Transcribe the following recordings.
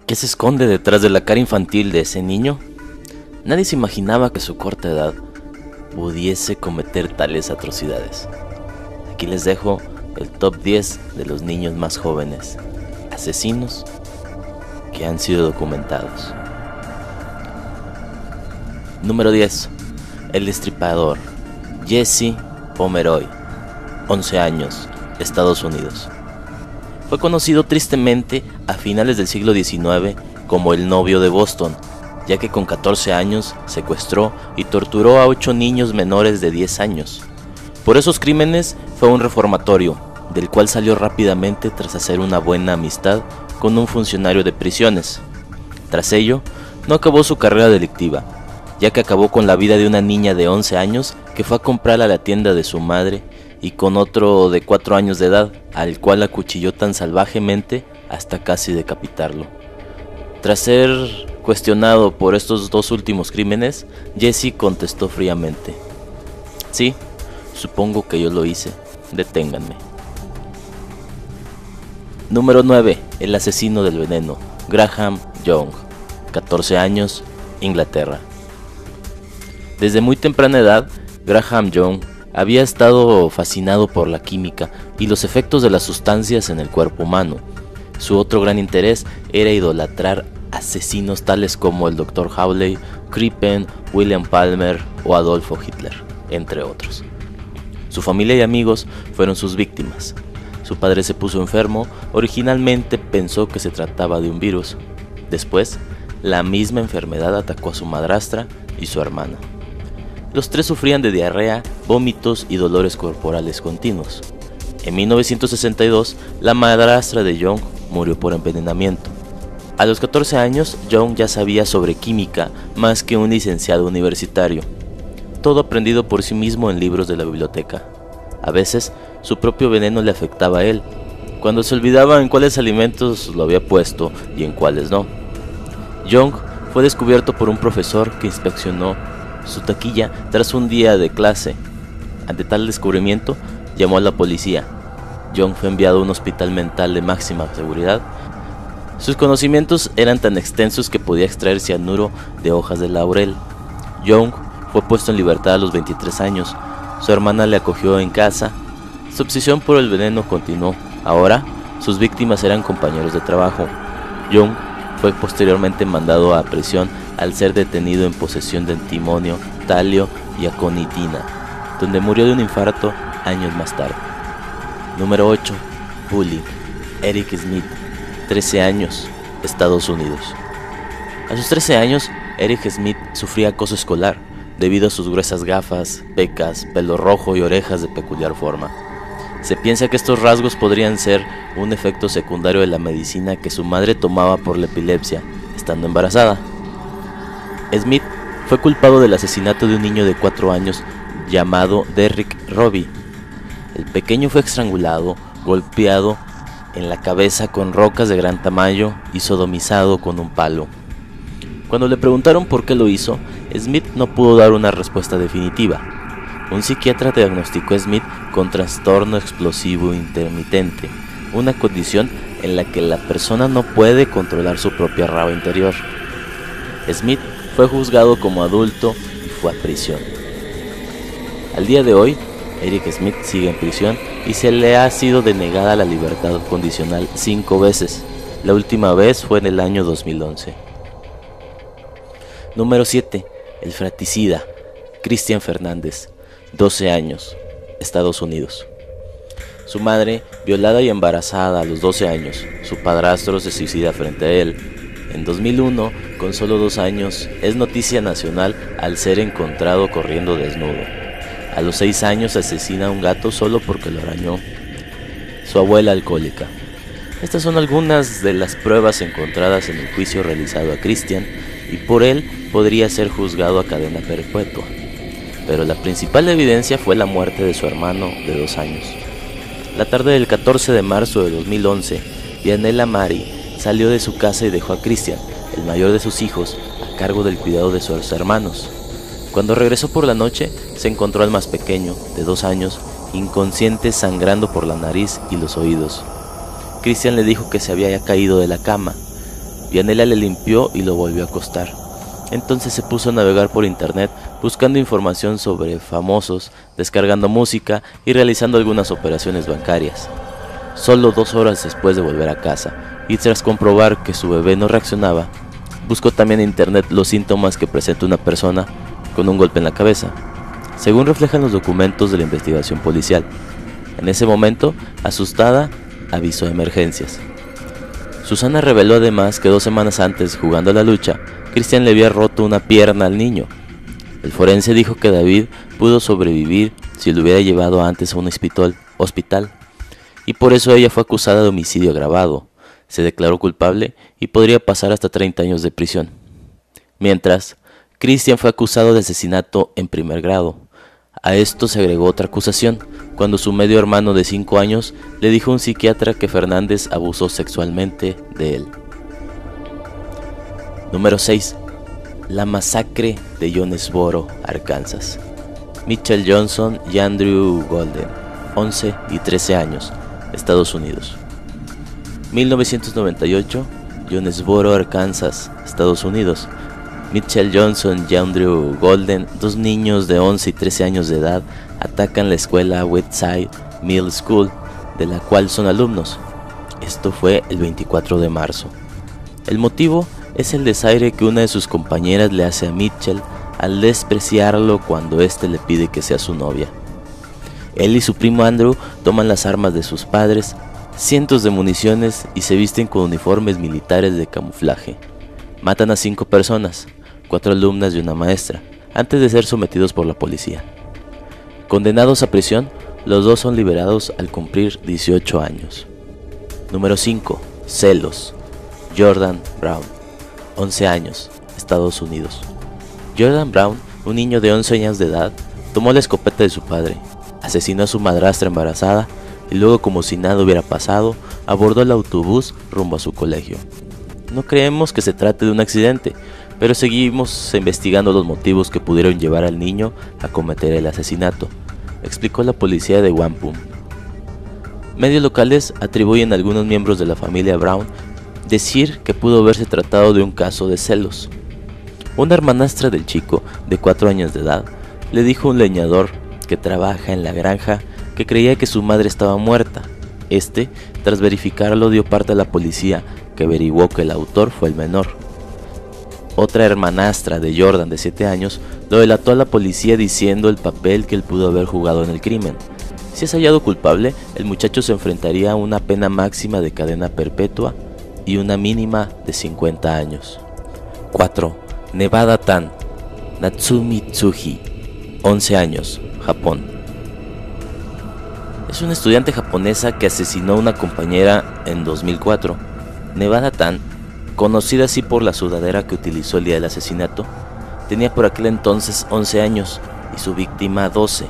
¿Qué se esconde detrás de la cara infantil de ese niño? Nadie se imaginaba que a su corta edad pudiese cometer tales atrocidades. Aquí les dejo el top 10 de los niños más jóvenes asesinos que han sido documentados. Número 10. El Destripador, Jesse Pomeroy, 11 años, Estados Unidos. Fue conocido tristemente a finales del siglo XIX como el novio de Boston, ya que con 14 años secuestró y torturó a 8 niños menores de 10 años. Por esos crímenes fue a un reformatorio, del cual salió rápidamente tras hacer una buena amistad con un funcionario de prisiones. Tras ello, no acabó su carrera delictiva, ya que acabó con la vida de una niña de 11 años que fue a comprar a la tienda de su madre y con otro de 4 años de edad, al cual acuchilló tan salvajemente hasta casi decapitarlo. Tras ser cuestionado por estos dos últimos crímenes, Jesse contestó fríamente: "Sí, supongo que yo lo hice, deténganme". Número 9. El asesino del veneno, Graham Young, 14 años, Inglaterra. Desde muy temprana edad, Graham Young había estado fascinado por la química y los efectos de las sustancias en el cuerpo humano. Su otro gran interés era idolatrar asesinos tales como el Dr. Hawley, Crippen, William Palmer o Adolfo Hitler, entre otros. Su familia y amigos fueron sus víctimas. Su padre se puso enfermo, originalmente pensó que se trataba de un virus. Después, la misma enfermedad atacó a su madrastra y su hermana. Los tres sufrían de diarrea, vómitos y dolores corporales continuos. En 1962, la madrastra de Young murió por envenenamiento. A los 14 años, Young ya sabía sobre química más que un licenciado universitario. Todo aprendido por sí mismo en libros de la biblioteca. A veces, su propio veneno le afectaba a él, cuando se olvidaba en cuáles alimentos lo había puesto y en cuáles no. Young fue descubierto por un profesor que inspeccionó su taquilla tras un día de clase. Ante tal descubrimiento, llamó a la policía. Young fue enviado a un hospital mental de máxima seguridad. Sus conocimientos eran tan extensos que podía extraer cianuro de hojas de laurel. Young fue puesto en libertad a los 23 años. Su hermana le acogió en casa. Su obsesión por el veneno continuó. Ahora, sus víctimas eran compañeros de trabajo. Young fue posteriormente mandado a prisión al ser detenido en posesión de antimonio, talio y aconitina, donde murió de un infarto años más tarde. Número 8. Bullying, Eric Smith, 13 años, Estados Unidos. A sus 13 años, Eric Smith sufría acoso escolar debido a sus gruesas gafas, pecas, pelo rojo y orejas de peculiar forma. Se piensa que estos rasgos podrían ser un efecto secundario de la medicina que su madre tomaba por la epilepsia, estando embarazada. Smith fue culpado del asesinato de un niño de 4 años llamado Derrick Robbie. El pequeño fue estrangulado, golpeado en la cabeza con rocas de gran tamaño y sodomizado con un palo. Cuando le preguntaron por qué lo hizo, Smith no pudo dar una respuesta definitiva. Un psiquiatra diagnosticó a Smith con trastorno explosivo intermitente, una condición en la que la persona no puede controlar su propia raba interior. Smith fue juzgado como adulto y fue a prisión. Al día de hoy, Eric Smith sigue en prisión y se le ha sido denegada la libertad condicional 5 veces. La última vez fue en el año 2011. Número 7. El fratricida, Cristian Fernández, 12 años, Estados Unidos. Su madre, violada y embarazada a los 12 años, su padrastro se suicida frente a él. En 2001, con solo 2 años, es noticia nacional al ser encontrado corriendo desnudo. A los 6 años asesina a un gato solo porque lo arañó. Su abuela alcohólica. Estas son algunas de las pruebas encontradas en el juicio realizado a Cristian, y por él podría ser juzgado a cadena perpetua. Pero la principal evidencia fue la muerte de su hermano de 2 años. La tarde del 14 de marzo de 2011, Dianela Mari salió de su casa y dejó a Cristian, el mayor de sus hijos, a cargo del cuidado de sus hermanos. Cuando regresó por la noche, se encontró al más pequeño, de 2 años, inconsciente, sangrando por la nariz y los oídos. Cristian le dijo que se había caído de la cama. Vianela le limpió y lo volvió a acostar. Entonces se puso a navegar por internet buscando información sobre famosos, descargando música y realizando algunas operaciones bancarias. Solo 2 horas después de volver a casa y tras comprobar que su bebé no reaccionaba, buscó también en internet los síntomas que presenta una persona con un golpe en la cabeza, según reflejan los documentos de la investigación policial. En ese momento, asustada, avisó de emergencias. Susana reveló además que 2 semanas antes, jugando a la lucha, Cristian le había roto una pierna al niño. El forense dijo que David pudo sobrevivir si lo hubiera llevado antes a un hospital, y por eso ella fue acusada de homicidio agravado. Se declaró culpable y podría pasar hasta 30 años de prisión. Mientras, Cristian fue acusado de asesinato en primer grado. A esto se agregó otra acusación, cuando su medio hermano de 5 años le dijo a un psiquiatra que Fernández abusó sexualmente de él. Número 6. La masacre de Jonesboro, Arkansas. Mitchell Johnson y Andrew Golden, 11 y 13 años, Estados Unidos. 1998, Jonesboro, Arkansas, Estados Unidos. Mitchell Johnson y Andrew Golden, 2 niños de 11 y 13 años de edad, atacan la escuela Westside Middle School, de la cual son alumnos. Esto fue el 24 de marzo. El motivo es el desaire que una de sus compañeras le hace a Mitchell al despreciarlo cuando éste le pide que sea su novia. Él y su primo Andrew toman las armas de sus padres, cientos de municiones y se visten con uniformes militares de camuflaje. Matan a 5 personas, 4 alumnas y una maestra, antes de ser sometidos por la policía. Condenados a prisión, los 2 son liberados al cumplir 18 años. Número 5. Celos. Jordan Brown, 11 años, Estados Unidos. Jordan Brown, un niño de 11 años de edad, tomó la escopeta de su padre, asesinó a su madrastra embarazada y luego, como si nada hubiera pasado, abordó el autobús rumbo a su colegio. No creemos que se trate de un accidente, pero seguimos investigando los motivos que pudieron llevar al niño a cometer el asesinato, explicó la policía de Wampum. Medios locales atribuyen a algunos miembros de la familia Brown decir que pudo haberse tratado de un caso de celos. Una hermanastra del chico, de 4 años de edad, le dijo a un leñador que trabaja en la granja que creía que su madre estaba muerta. Tras verificarlo, dio parte a la policía, que averiguó que el autor fue el menor. Otra hermanastra de Jordan, de 7 años, lo delató a la policía diciendo el papel que él pudo haber jugado en el crimen. Si es hallado culpable, el muchacho se enfrentaría a una pena máxima de cadena perpetua y una mínima de 50 años. 4. Nevada Tan, Natsumi Tsuji, 11 años, Japón. Es una estudiante japonesa que asesinó a una compañera en 2004. Nevada Tan, conocida así por la sudadera que utilizó el día del asesinato, tenía por aquel entonces 11 años y su víctima 12.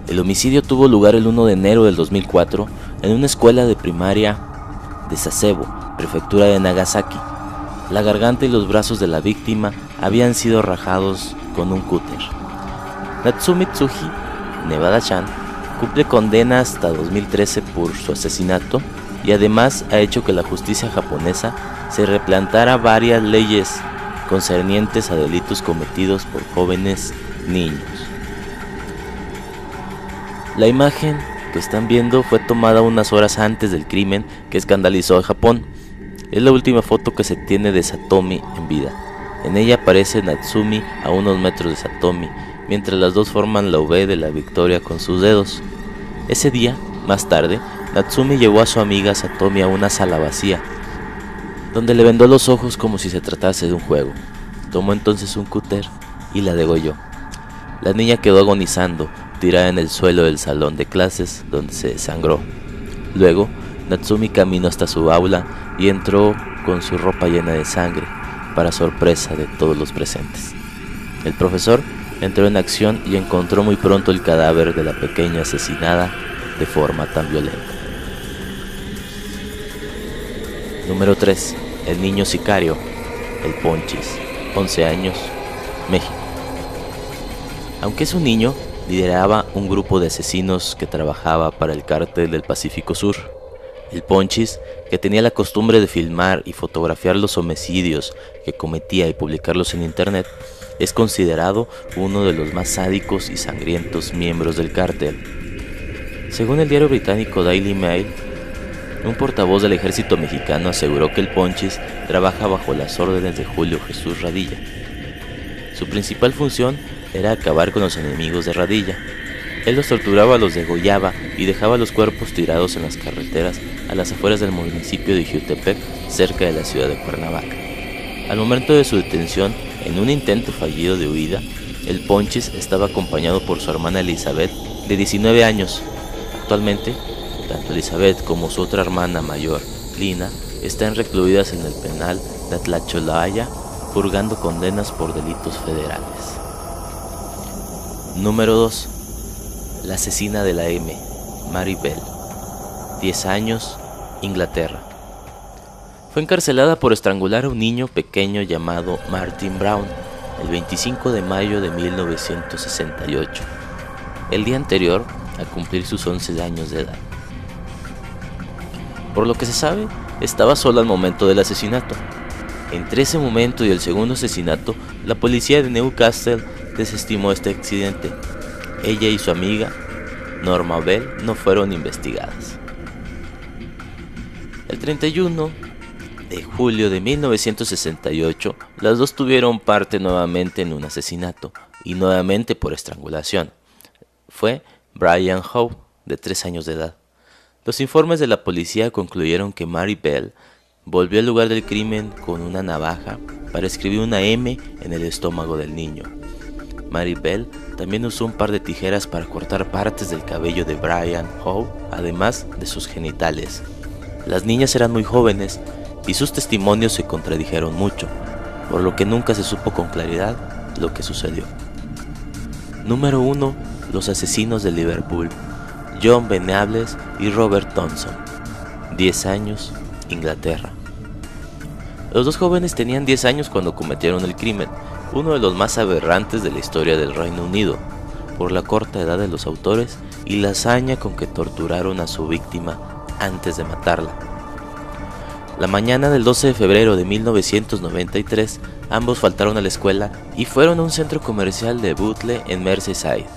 El homicidio tuvo lugar el 1 de enero del 2004 en una escuela de primaria de Sasebo, prefectura de Nagasaki. La garganta y los brazos de la víctima habían sido rajados con un cúter. Natsumi Tsuji, Nevada-chan, cumple condena hasta 2013 por su asesinato y además ha hecho que la justicia japonesa se replantara varias leyes concernientes a delitos cometidos por jóvenes niños. La imagen que están viendo fue tomada unas horas antes del crimen que escandalizó a Japón. Es la última foto que se tiene de Satomi en vida. En ella aparece Natsumi a unos metros de Satomi, mientras las dos forman la V de la victoria con sus dedos. Ese día, más tarde, Natsumi llevó a su amiga Satomi a una sala vacía, donde le vendó los ojos como si se tratase de un juego. Tomó entonces un cúter y la degolló. La niña quedó agonizando, tirada en el suelo del salón de clases, donde se desangró. Luego, Natsumi caminó hasta su aula y entró con su ropa llena de sangre, para sorpresa de todos los presentes. El profesor entró en acción y encontró muy pronto el cadáver de la pequeña asesinada de forma tan violenta. Número 3. El niño sicario, el Ponchis, 11 años, México. Aunque es un niño, lideraba un grupo de asesinos que trabajaba para el cártel del Pacífico Sur. El Ponchis, que tenía la costumbre de filmar y fotografiar los homicidios que cometía y publicarlos en internet, es considerado uno de los más sádicos y sangrientos miembros del cártel. Según el diario británico Daily Mail, un portavoz del ejército mexicano aseguró que el Ponchis trabaja bajo las órdenes de Julio Jesús Radilla. Su principal función era acabar con los enemigos de Radilla. Él los torturaba, los degollaba y dejaba los cuerpos tirados en las carreteras a las afueras del municipio de Jiutepec, cerca de la ciudad de Cuernavaca. Al momento de su detención, en un intento fallido de huida, el Ponchis estaba acompañado por su hermana Elizabeth, de 19 años. Actualmente, tanto Elizabeth como su otra hermana mayor, Lina, están recluidas en el penal de Atlacholaya, purgando condenas por delitos federales. Número 2. La asesina de la M, Mary Bell, 10 años, Inglaterra. Fue encarcelada por estrangular a un niño pequeño llamado Martin Brown el 25 de mayo de 1968, el día anterior a cumplir sus 11 años de edad. Por lo que se sabe, estaba sola al momento del asesinato. Entre ese momento y el segundo asesinato, la policía de Newcastle desestimó este accidente. Ella y su amiga, Norma Bell, no fueron investigadas. El 31 de julio de 1968, las dos tuvieron parte nuevamente en un asesinato, y nuevamente por estrangulación. Fue Brian Howe, de 3 años de edad. Los informes de la policía concluyeron que Mary Bell volvió al lugar del crimen con una navaja para escribir una M en el estómago del niño. Mary Bell también usó un par de tijeras para cortar partes del cabello de Brian Howe, además de sus genitales. Las niñas eran muy jóvenes y sus testimonios se contradijeron mucho, por lo que nunca se supo con claridad lo que sucedió. Número 1. Los asesinos de Liverpool, John Venables y Robert Thompson, 10 años, Inglaterra. Los dos jóvenes tenían 10 años cuando cometieron el crimen, uno de los más aberrantes de la historia del Reino Unido, por la corta edad de los autores y la hazaña con que torturaron a su víctima antes de matarla. La mañana del 12 de febrero de 1993, ambos faltaron a la escuela y fueron a un centro comercial de Bootle en Merseyside.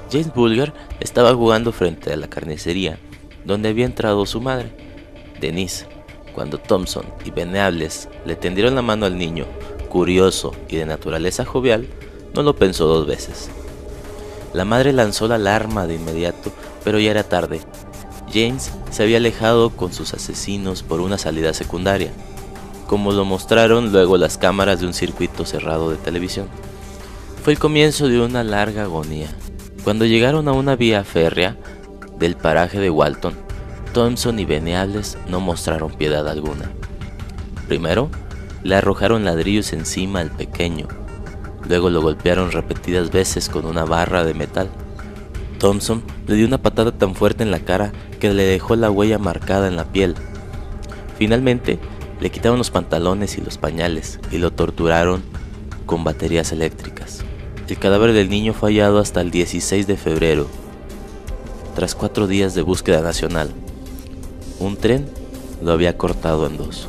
James Bulger estaba jugando frente a la carnicería, donde había entrado su madre, Denise, cuando Thompson y Venables le tendieron la mano al niño. Curioso y de naturaleza jovial, no lo pensó dos veces. La madre lanzó la alarma de inmediato, pero ya era tarde. James se había alejado con sus asesinos por una salida secundaria, como lo mostraron luego las cámaras de un circuito cerrado de televisión. Fue el comienzo de una larga agonía. Cuando llegaron a una vía férrea del paraje de Walton, Thompson y Venables no mostraron piedad alguna. Primero, le arrojaron ladrillos encima al pequeño, luego lo golpearon repetidas veces con una barra de metal. Thompson le dio una patada tan fuerte en la cara que le dejó la huella marcada en la piel. Finalmente, le quitaron los pantalones y los pañales y lo torturaron con baterías eléctricas. El cadáver del niño fue hallado hasta el 16 de febrero, tras 4 días de búsqueda nacional. Un tren lo había cortado en dos.